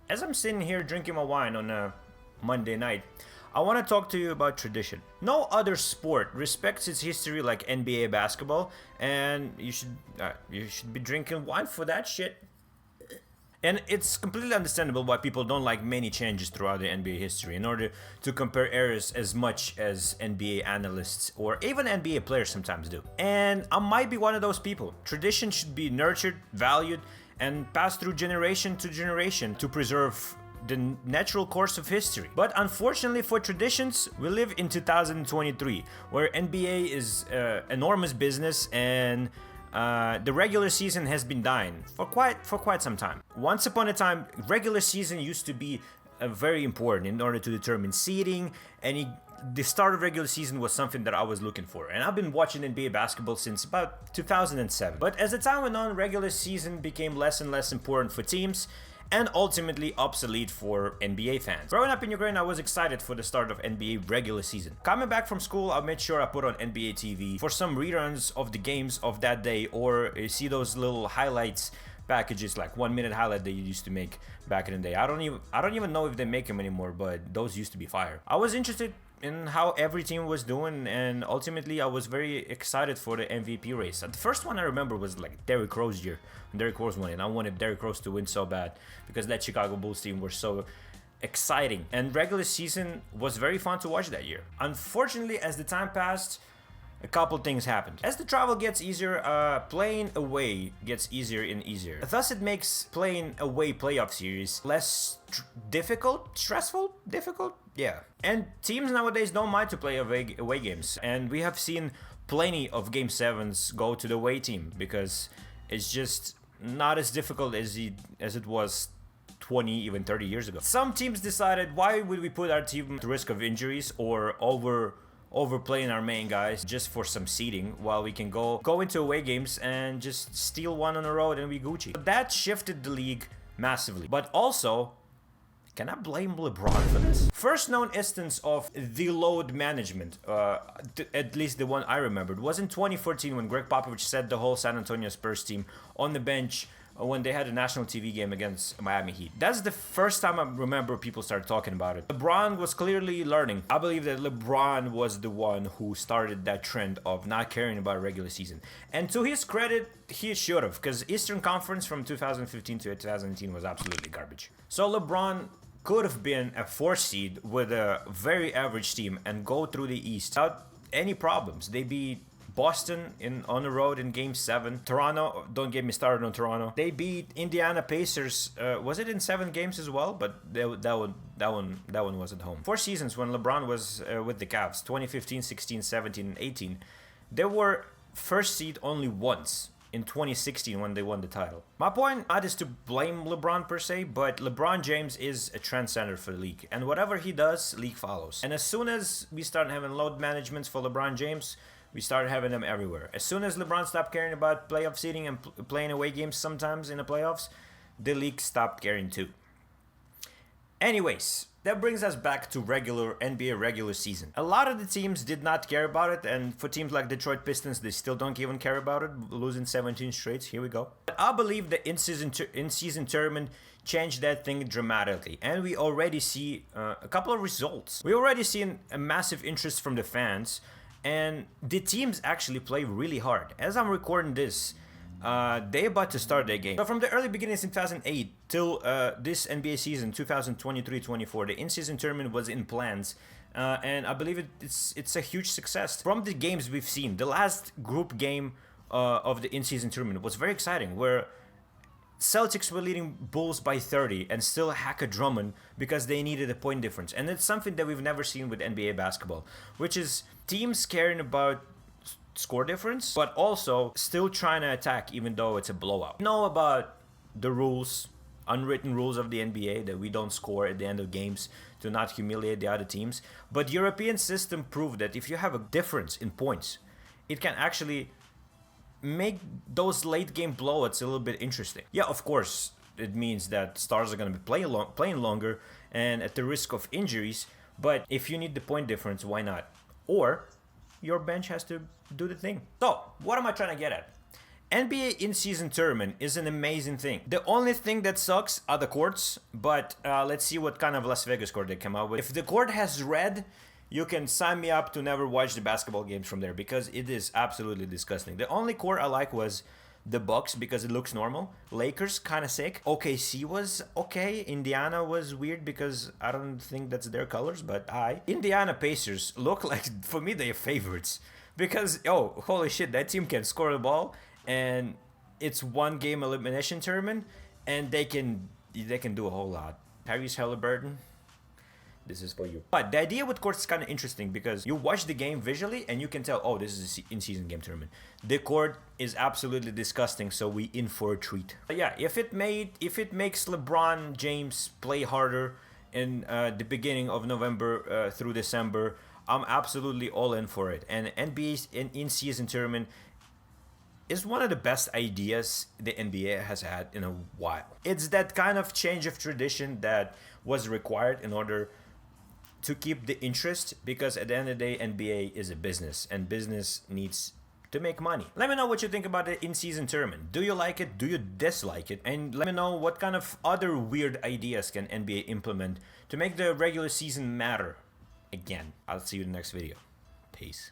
as I'm sitting here drinking my wine on a Monday night, I want to talk to you about tradition. No other sport respects its history like NBA basketball, and you should be drinking wine for that shit. And it's completely understandable why people don't like many changes throughout the NBA history in order to compare eras as much as NBA analysts or even NBA players sometimes do. And I might be one of those people. Tradition should be nurtured, valued, and passed through generation to generation to preserve the natural course of history. But unfortunately for traditions, we live in 2023, where NBA is enormous business and the regular season has been dying for quite some time. Once upon a time, regular season used to be very important in order to determine seeding, and the start of regular season was something that I was looking for. And I've been watching NBA basketball since about 2007. But as the time went on, regular season became less and less important for teams, and ultimately obsolete for NBA fans. Growing up in Ukraine, I was excited for the start of NBA regular season. Coming back from school, I made sure I put on NBA TV for some reruns of the games of that day, or you see those little highlights packages, like 1 minute highlight that you used to make back in the day. I don't even know if they make them anymore, but those used to be fire. I was interested in how every team was doing, and ultimately I was very excited for the MVP race. The first one I remember was like Derrick Rose year, when Derrick Rose won, and I wanted Derrick Rose to win so bad because that Chicago Bulls team were so exciting, and regular season was very fun to watch that year. Unfortunately, as the time passed, a couple things happened. As the travel gets easier, playing away gets easier and easier. Thus, it makes playing away playoff series less difficult? Yeah. And teams nowadays don't mind to play away games. And we have seen plenty of Game 7s go to the away team because it's just not as difficult as it was 20, even 30 years ago. Some teams decided, why would we put our team at risk of injuries or overplaying our main guys just for some seeding, while we can go into away games and just steal one on the road and we Gucci. That shifted the league massively. But also, can I blame LeBron for this? First known instance of the load management, at least the one I remembered, was in 2014 when Greg Popovich set the whole San Antonio Spurs team on the bench when they had a national TV game against Miami Heat. That's the first time I remember people started talking about it. LeBron was clearly learning. I believe that LeBron was the one who started that trend of not caring about a regular season. And to his credit, he should have, because Eastern Conference from 2015 to 2018 was absolutely garbage. So LeBron could have been a 4th seed with a very average team and go through the East without any problems. They beat Boston on the road in Game 7. Toronto, don't get me started on Toronto. They beat Indiana Pacers. Was it in 7 games as well? But that one was at home. 4 seasons when LeBron was with the Cavs, 2015, 16, 17, and 18. They were 1st seed only once, in 2016 when they won the title. My point not is to blame LeBron per se, but LeBron James is a trendsetter for the league, and whatever he does, league follows. And as soon as we start having load managements for LeBron James, we started having them everywhere. As soon as LeBron stopped caring about playoff seeding and playing away games sometimes in the playoffs, the league stopped caring too. Anyways, that brings us back to NBA regular season. A lot of the teams did not care about it, and for teams like Detroit Pistons, they still don't even care about it, losing 17 straight. Here we go. But I believe the in-season tournament changed that thing dramatically, and we already see a couple of results. We already seen a massive interest from the fans, and the teams actually play really hard. As I'm recording this, they about to start their game. So from the early beginnings in 2008 till this NBA season 2023-24, the in-season tournament was in plans, and I believe it's a huge success. From the games we've seen, the last group game of the in-season tournament was very exciting, where Celtics were leading Bulls by 30 and still hack a Drummond because they needed a point difference. And it's something that we've never seen with NBA basketball, which is teams caring about score difference, but also still trying to attack even though it's a blowout. We know about the rules, unwritten rules of the NBA, that we don't score at the end of games to not humiliate the other teams. But European system proved that if you have a difference in points, it can actually make those late game blowouts a little bit interesting. Yeah, of course, it means that stars are going to be playing longer and at the risk of injuries, but if you need the point difference, why not? Or your bench has to do the thing. So, what am I trying to get at? NBA in-season tournament is an amazing thing. The only thing that sucks are the courts, but let's see what kind of Las Vegas court they come out with. If the court has red, you can sign me up to never watch the basketball games from there because it is absolutely disgusting. The only court I like was the Bucks because it looks normal. Lakers kind of sick. OKC was okay. Indiana was weird because I don't think that's their colors, but Indiana Pacers look like, for me, they're favorites because, oh, holy shit, that team can score the ball and it's one game elimination tournament and they can do a whole lot. Tyrese Halliburton, this is for you. But the idea with courts is kind of interesting because you watch the game visually and you can tell, oh, this is an in-season game tournament. The court is absolutely disgusting, so we in for a treat. But yeah, if it makes LeBron James play harder in the beginning of November through December, I'm absolutely all in for it. And NBA's in-season tournament is one of the best ideas the NBA has had in a while. It's that kind of change of tradition that was required in order to keep the interest, because at the end of the day, NBA is a business and business needs to make money. Let me know what you think about the in-season tournament. Do you like it? Do you dislike it? And let me know what kind of other weird ideas can NBA implement to make the regular season matter again. I'll see you in the next video. Peace.